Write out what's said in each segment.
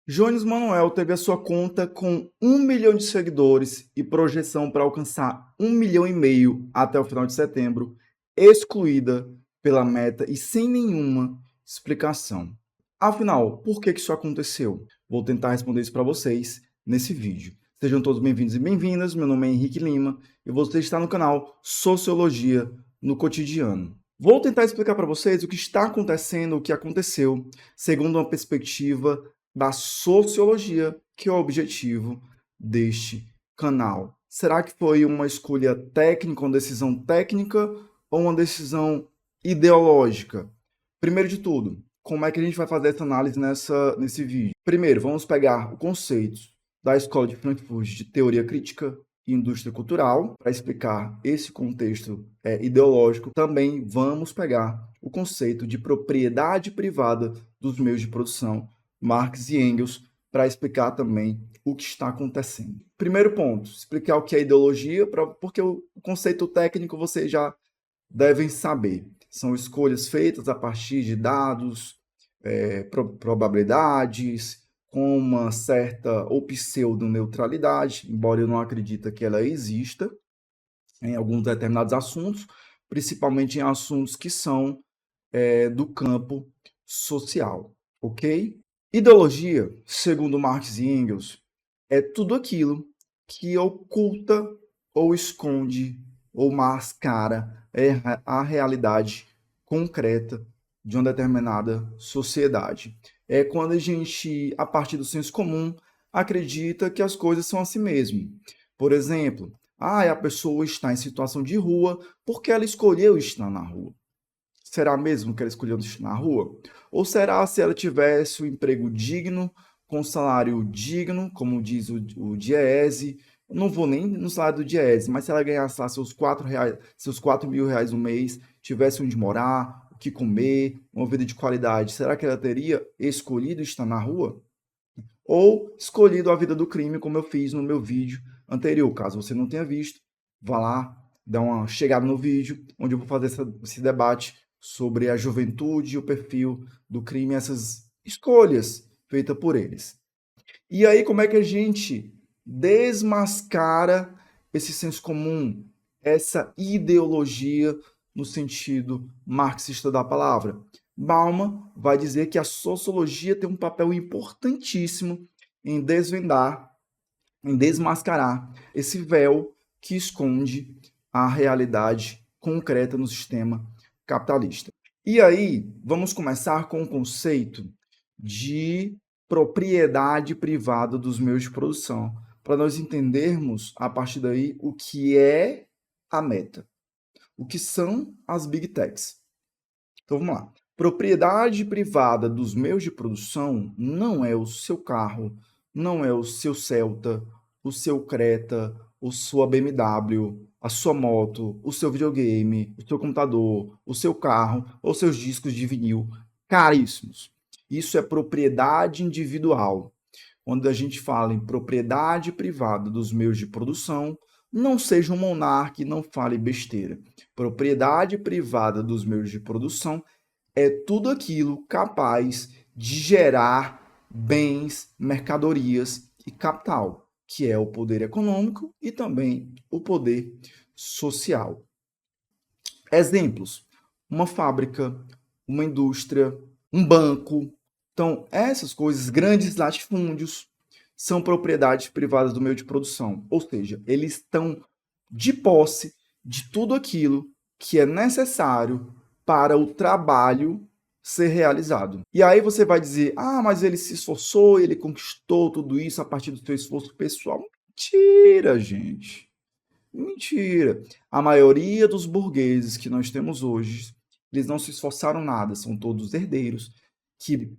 Jones Manuel teve a sua conta com 1 milhão de seguidores e projeção para alcançar 1,5 milhão até o final de setembro, excluída pela Meta e sem nenhuma explicação. Afinal, por que isso aconteceu? Vou tentar responder isso para vocês nesse vídeo. Sejam todos bem-vindos e bem-vindas. Meu nome é Henrique Lima e você está no canal Sociologia no Cotidiano. Vou tentar explicar para vocês o que está acontecendo, o que aconteceu, segundo uma perspectiva da sociologia, que é o objetivo deste canal. Será que foi uma escolha técnica, uma decisão técnica ou uma decisão ideológica? Primeiro de tudo, como é que a gente vai fazer essa análise nesse vídeo? Primeiro, vamos pegar o conceito da Escola de Frankfurt de Teoria Crítica e Indústria Cultural, para explicar esse contexto ideológico. Também vamos pegar o conceito de propriedade privada dos meios de produção, Marx e Engels, para explicar também o que está acontecendo. Primeiro ponto, explicar o que é ideologia, porque o conceito técnico vocês já devem saber. São escolhas feitas a partir de dados, probabilidades, com uma certa ou pseudo-neutralidade, embora eu não acredite que ela exista, em alguns determinados assuntos, principalmente em assuntos que são do campo social, ok? Ideologia, segundo Marx e Engels, é tudo aquilo que oculta ou esconde ou mascara a realidade concreta de uma determinada sociedade. É quando a gente, a partir do senso comum, acredita que as coisas são assim mesmo. Por exemplo, a pessoa está em situação de rua porque ela escolheu estar na rua. Será mesmo que ela escolheu estar na rua? Ou será se ela tivesse um emprego digno, com salário digno, como diz o Diese? Eu não vou nem no salário do Diese, mas se ela ganhasse lá seus R$ 4, seus 4.000 no mês, tivesse onde morar, o que comer, uma vida de qualidade, será que ela teria escolhido estar na rua? Ou escolhido a vida do crime, como eu fiz no meu vídeo anterior. Caso você não tenha visto, vá lá, dá uma chegada no vídeo, onde eu vou fazer esse debate sobre a juventude e o perfil do crime, essas escolhas feitas por eles. E aí, como é que a gente desmascara esse senso comum, essa ideologia no sentido marxista da palavra? Bauman vai dizer que a sociologia tem um papel importantíssimo em desvendar, em desmascarar esse véu que esconde a realidade concreta no sistema capitalista. E aí, vamos começar com o conceito de propriedade privada dos meios de produção, para nós entendermos, a partir daí, o que é a meta, o que são as Big Techs. Então, vamos lá. Propriedade privada dos meios de produção não é o seu carro, não é o seu Celta, o seu Creta, a sua BMW, a sua moto, o seu videogame, o seu computador, o seu carro ou seus discos de vinil caríssimos. Isso é propriedade individual. Quando a gente fala em propriedade privada dos meios de produção, não seja um monarca e não fale besteira. Propriedade privada dos meios de produção é tudo aquilo capaz de gerar bens, mercadorias e capital, que é o poder econômico e também o poder social. Exemplos: uma fábrica, uma indústria, um banco. Então, essas coisas, grandes latifúndios, são propriedades privadas do meio de produção. Ou seja, eles estão de posse de tudo aquilo que é necessário para o trabalho ser realizado. E aí você vai dizer, mas ele se esforçou, ele conquistou tudo isso a partir do seu esforço pessoal. Mentira, gente. Mentira. A maioria dos burgueses que nós temos hoje, eles não se esforçaram nada, são todos herdeiros que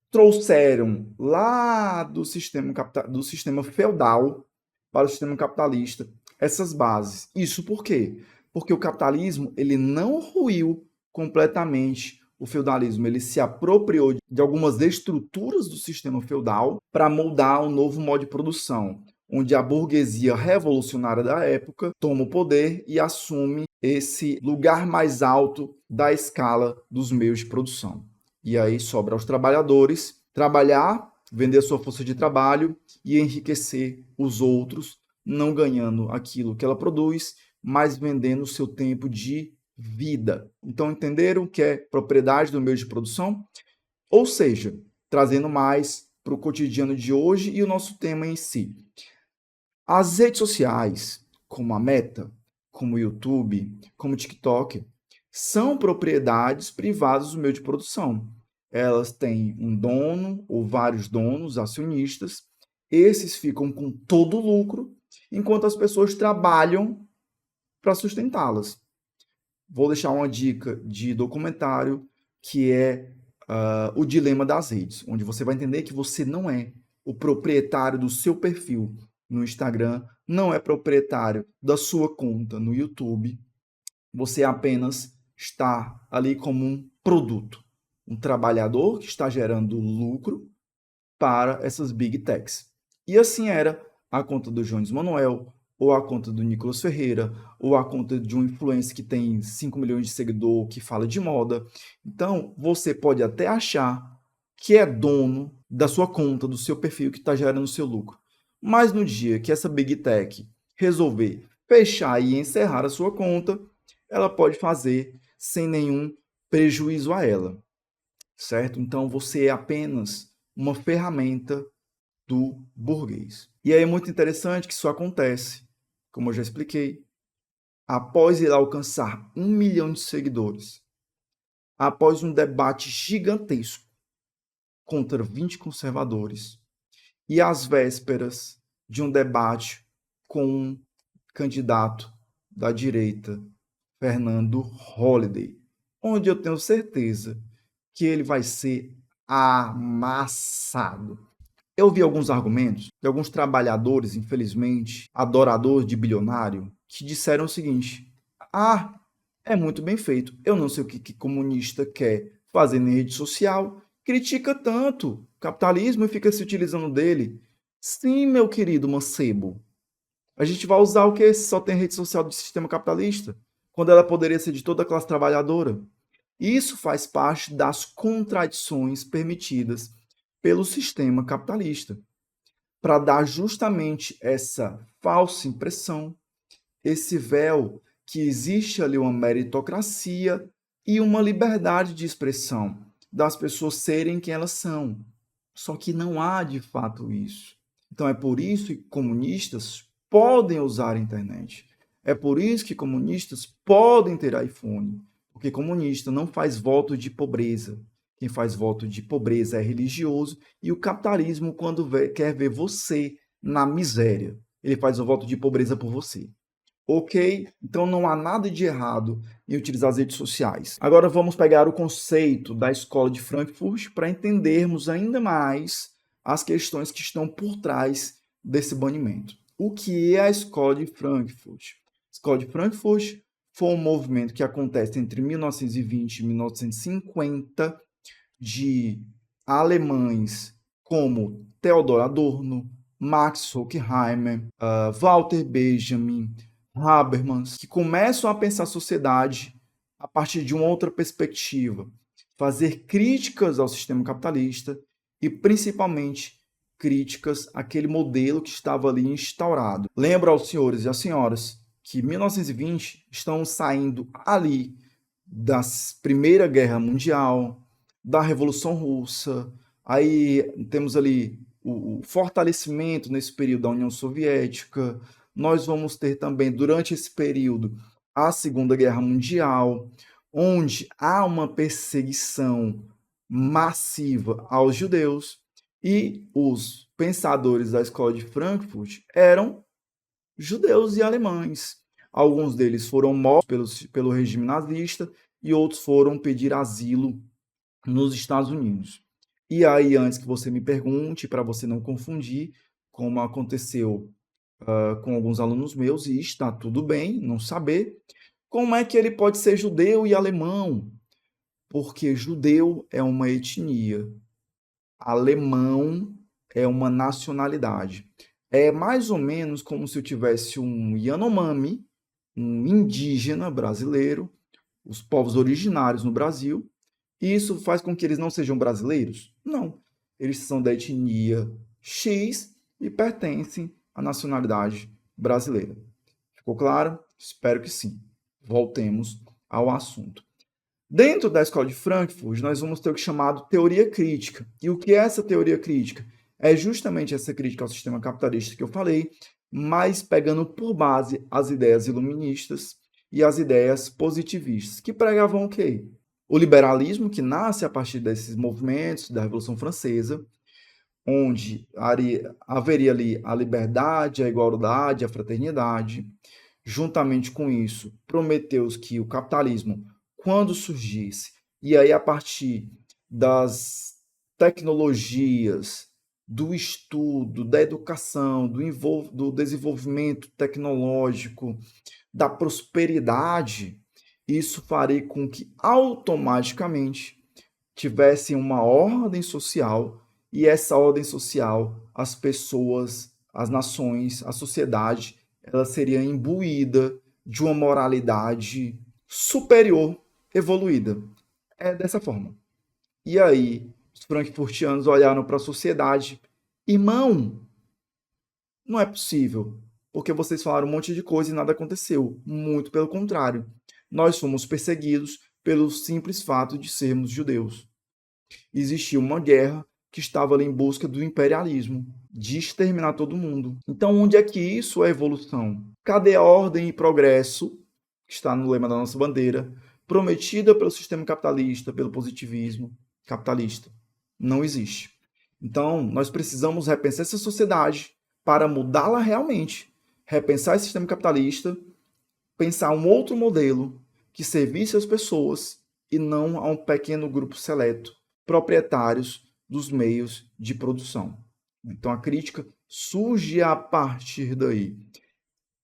trouxeram lá do sistema feudal para o sistema capitalista essas bases. Isso por quê? Porque o capitalismo ele não ruiu completamente o feudalismo, ele se apropriou de algumas estruturas do sistema feudal para moldar um novo modo de produção, onde a burguesia revolucionária da época toma o poder e assume esse lugar mais alto da escala dos meios de produção. E aí sobra aos trabalhadores trabalhar vender sua força de trabalho e enriquecer os outros, não ganhando aquilo que ela produz, mas vendendo o seu tempo de vida. Então, entenderam o que é propriedade do meio de produção? Ou seja, trazendo mais para o cotidiano de hoje e o nosso tema em si. As redes sociais, como a Meta, como o YouTube, como o TikTok, são propriedades privadas do meio de produção. Elas têm um dono ou vários donos, acionistas. Esses ficam com todo o lucro, enquanto as pessoas trabalham para sustentá-las. Vou deixar uma dica de documentário que é O Dilema das Redes, onde você vai entender que você não é o proprietário do seu perfil no Instagram, não é proprietário da sua conta no YouTube, você apenas está ali como um produto, um trabalhador que está gerando lucro para essas big techs. E assim era a conta do Jones Manuel, ou a conta do Nicolas Ferreira, ou a conta de um influencer que tem 5 milhões de seguidores que fala de moda. Então, você pode até achar que é dono da sua conta, do seu perfil que está gerando o seu lucro. Mas no dia que essa Big Tech resolver fechar e encerrar a sua conta, ela pode fazer sem nenhum prejuízo a ela, certo? Então, você é apenas uma ferramenta do burguês. E aí é muito interessante que isso acontece, como eu já expliquei, após ele alcançar 1 milhão de seguidores, após um debate gigantesco contra 20 conservadores, e às vésperas de um debate com um candidato da direita, Fernando Holliday, onde eu tenho certeza que ele vai ser amassado. Eu vi alguns argumentos de alguns trabalhadores, infelizmente, adoradores de bilionário, que disseram o seguinte: ah, é muito bem feito. Eu não sei o que comunista quer fazer na rede social, critica tanto o capitalismo e fica se utilizando dele. Sim, meu querido mancebo. A gente vai usar o que se só tem rede social do sistema capitalista, quando ela poderia ser de toda a classe trabalhadora? Isso faz parte das contradições permitidas pelo sistema capitalista, para dar justamente essa falsa impressão, esse véu que existe ali uma meritocracia e uma liberdade de expressão das pessoas serem quem elas são. Só que não há de fato isso. Então é por isso que comunistas podem usar a internet. É por isso que comunistas podem ter iPhone. Porque comunista não faz voto de pobreza. Quem faz voto de pobreza é religioso. E o capitalismo, quando quer ver você na miséria, ele faz o voto de pobreza por você. Ok? Então não há nada de errado em utilizar as redes sociais. Agora vamos pegar o conceito da escola de Frankfurt para entendermos ainda mais as questões que estão por trás desse banimento. O que é a escola de Frankfurt? A escola de Frankfurt foi um movimento que acontece entre 1920 e 1950 de alemães como Theodor Adorno, Max Horkheimer, Walter Benjamin, Habermas, que começam a pensar a sociedade a partir de uma outra perspectiva, fazer críticas ao sistema capitalista e, principalmente, críticas àquele modelo que estava ali instaurado. Lembro aos senhores e às senhoras que 1920 estão saindo ali da Primeira Guerra Mundial, da Revolução Russa, aí temos ali o fortalecimento nesse período da União Soviética, nós vamos ter também, durante esse período, a Segunda Guerra Mundial, onde há uma perseguição massiva aos judeus, e os pensadores da escola de Frankfurt eram judeus e alemães. Alguns deles foram mortos pelo regime nazista e outros foram pedir asilo nos Estados Unidos. E aí, antes que você me pergunte, para você não confundir, como aconteceu com alguns alunos meus, e está tudo bem não saber, como é que ele pode ser judeu e alemão? Porque judeu é uma etnia, alemão é uma nacionalidade. É mais ou menos como se eu tivesse um Yanomami, um indígena brasileiro, os povos originários no Brasil, e isso faz com que eles não sejam brasileiros? Não. eles são da etnia X e pertencem à nacionalidade brasileira. Ficou claro? Espero que sim. Voltemos ao assunto. Dentro da escola de Frankfurt, nós vamos ter o que é chamado teoria crítica. E o que é essa teoria crítica? É justamente essa crítica ao sistema capitalista que eu falei, mas pegando por base as ideias iluministas e as ideias positivistas, que pregavam o quê? O liberalismo, que nasce a partir desses movimentos da Revolução Francesa, onde haveria ali a liberdade, a igualdade, a fraternidade. Juntamente com isso, prometeu que o capitalismo, quando surgisse, e aí a partir das tecnologias, do estudo, da educação, do desenvolvimento tecnológico, da prosperidade, isso faria com que automaticamente tivesse uma ordem social e essa ordem social, as pessoas, as nações, a sociedade, ela seria imbuída de uma moralidade superior, evoluída. É dessa forma. E aí, os frankfurtianos olharam para a sociedade. Irmão, não é possível, porque vocês falaram um monte de coisa e nada aconteceu. Muito pelo contrário. Nós fomos perseguidos pelo simples fato de sermos judeus. Existia uma guerra que estava ali em busca do imperialismo, de exterminar todo mundo. Então, onde é que isso é evolução? Cadê a ordem e progresso, que está no lema da nossa bandeira, prometida pelo sistema capitalista, pelo positivismo capitalista? Não existe. Então, nós precisamos repensar essa sociedade para mudá-la realmente. Repensar esse sistema capitalista, pensar um outro modelo que servisse às pessoas e não a um pequeno grupo seleto, proprietários dos meios de produção. Então a crítica surge a partir daí.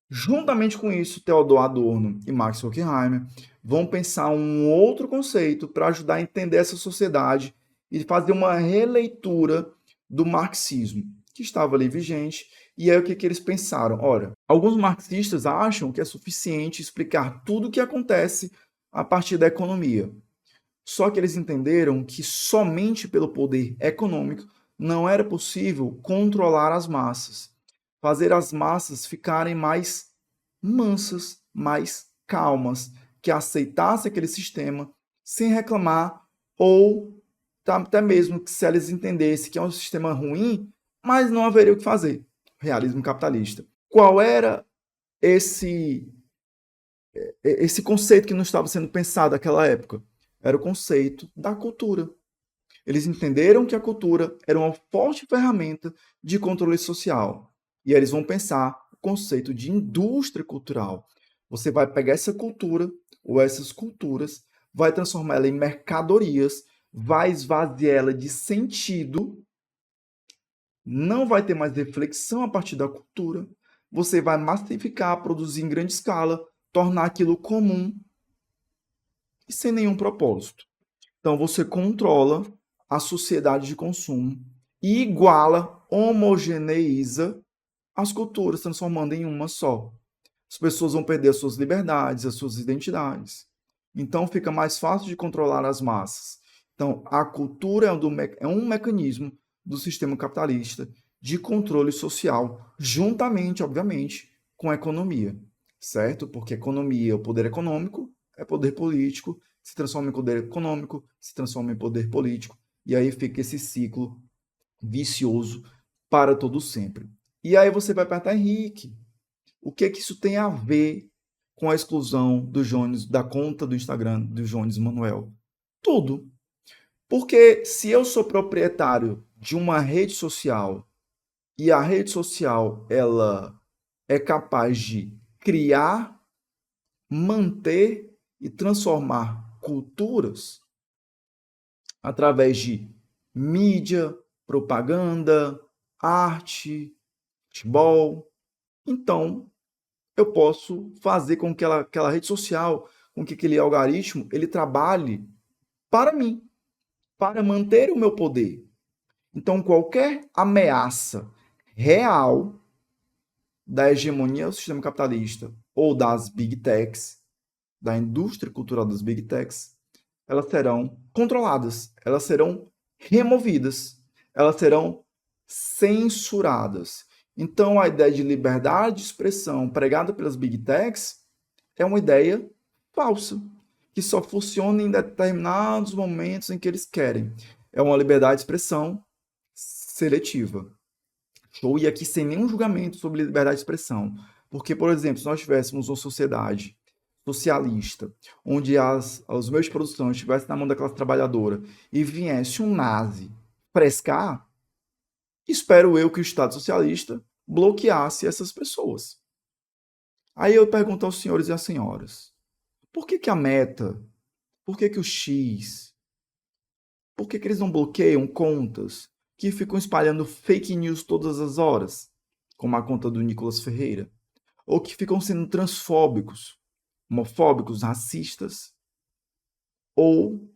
Juntamente com isso, Theodor Adorno e Max Horkheimer vão pensar um outro conceito para ajudar a entender essa sociedade e fazer uma releitura do marxismo, que estava ali vigente. E aí o que eles pensaram? Ora, alguns marxistas acham que é suficiente explicar tudo o que acontece a partir da economia. Só que eles entenderam que somente pelo poder econômico não era possível controlar as massas, fazer as massas ficarem mais mansas, mais calmas, que aceitassem aquele sistema sem reclamar ou até mesmo que se eles entendessem que é um sistema ruim, mas não haveria o que fazer. Realismo capitalista. Qual era esse conceito que não estava sendo pensado naquela época? Era o conceito da cultura. Eles entenderam que a cultura era uma forte ferramenta de controle social. E aí eles vão pensar o conceito de indústria cultural. Você vai pegar essa cultura ou essas culturas, vai transformar ela em mercadorias, vai esvaziar ela de sentido, não vai ter mais reflexão a partir da cultura, você vai massificar, produzir em grande escala, tornar aquilo comum e sem nenhum propósito. Então você controla a sociedade de consumo e iguala, homogeneiza as culturas, transformando em uma só. As pessoas vão perder as suas liberdades, as suas identidades. Então fica mais fácil de controlar as massas. Então a cultura é um mecanismo do sistema capitalista de controle social, juntamente, obviamente, com a economia, certo? Porque economia, o poder econômico, é poder político, se transforma em poder econômico, se transforma em poder político, e aí fica esse ciclo vicioso para todo sempre. E aí você vai perguntar, Henrique, o que isso tem a ver com a exclusão do Jones, da conta do Instagram do Jones Manuel? Tudo. Porque se eu sou proprietário de uma rede social e a rede social ela é capaz de criar, manter e transformar culturas através de mídia, propaganda, arte, futebol. Então, eu posso fazer com que aquela rede social, com que aquele algoritmo, ele trabalhe para mim, para manter o meu poder. Então, qualquer ameaça real da hegemonia do sistema capitalista ou das big techs, da indústria cultural das big techs, elas serão controladas, elas serão removidas, elas serão censuradas. Então, a ideia de liberdade de expressão pregada pelas Big Techs é uma ideia falsa, que só funciona em determinados momentos em que eles querem. É uma liberdade de expressão seletiva. Show? E aqui sem nenhum julgamento sobre liberdade de expressão. Porque, por exemplo, se nós tivéssemos uma sociedade socialista, onde os meios de produção estivessem na mão da classe trabalhadora e viesse um nazi frescar, espero eu que o Estado socialista bloqueasse essas pessoas. Aí eu pergunto aos senhores e às senhoras, por que a Meta, por que o X, por que eles não bloqueiam contas que ficam espalhando fake news todas as horas, como a conta do Nicolas Ferreira, ou que ficam sendo transfóbicos, homofóbicos, racistas, ou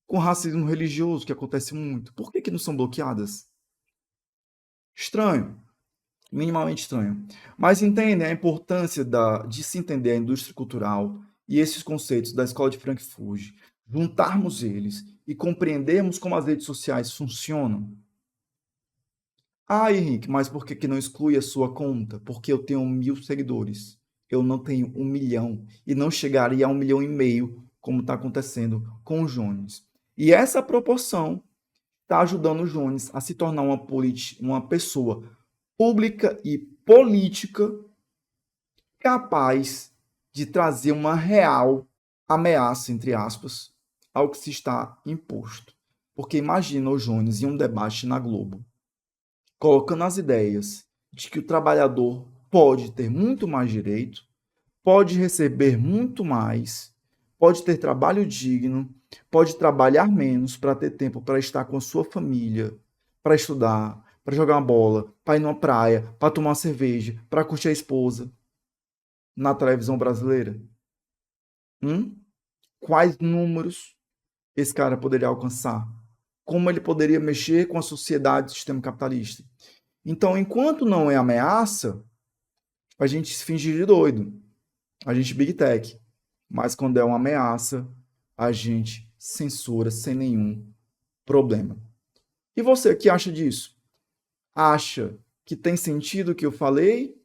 com racismo religioso, que acontece muito? Por que não são bloqueadas? Estranho, minimamente estranho. Mas entendem a importância de se entender a indústria cultural e esses conceitos da escola de Frankfurt, juntarmos eles e compreendermos como as redes sociais funcionam? Ah, Henrique, mas por que não exclui a sua conta? Porque eu tenho 1.000 seguidores. Eu não tenho 1 milhão e não chegaria a 1,5 milhão, como está acontecendo com o Jones. E essa proporção está ajudando o Jones a se tornar uma pessoa pública e política capaz de trazer uma real ameaça, entre aspas, ao que se está imposto. Porque imagina o Jones em um debate na Globo, colocando as ideias de que o trabalhador pode ter muito mais direito, pode receber muito mais, pode ter trabalho digno, pode trabalhar menos para ter tempo para estar com a sua família, para estudar, para jogar uma bola, para ir numa praia, para tomar uma cerveja, para curtir a esposa na televisão brasileira. Quais números esse cara poderia alcançar? Como ele poderia mexer com a sociedade do sistema capitalista? Então, enquanto não é ameaça, a gente se finge de doido, a gente big tech. Mas quando é uma ameaça, a gente censura sem nenhum problema. E você, o que acha disso? Acha que tem sentido o que eu falei?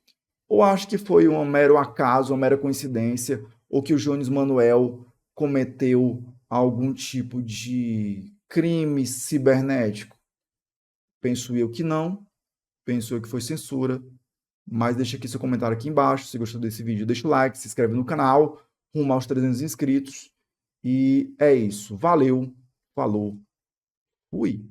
Ou acha que foi um mero acaso, uma mera coincidência? Ou que o Jones Manuel cometeu algum tipo de crime cibernético? Penso eu que não. Penso eu que foi censura. Mas deixa aqui seu comentário aqui embaixo. Se gostou desse vídeo, deixa o like, se inscreve no canal, rumo aos 300 inscritos. E é isso. Valeu, falou, fui!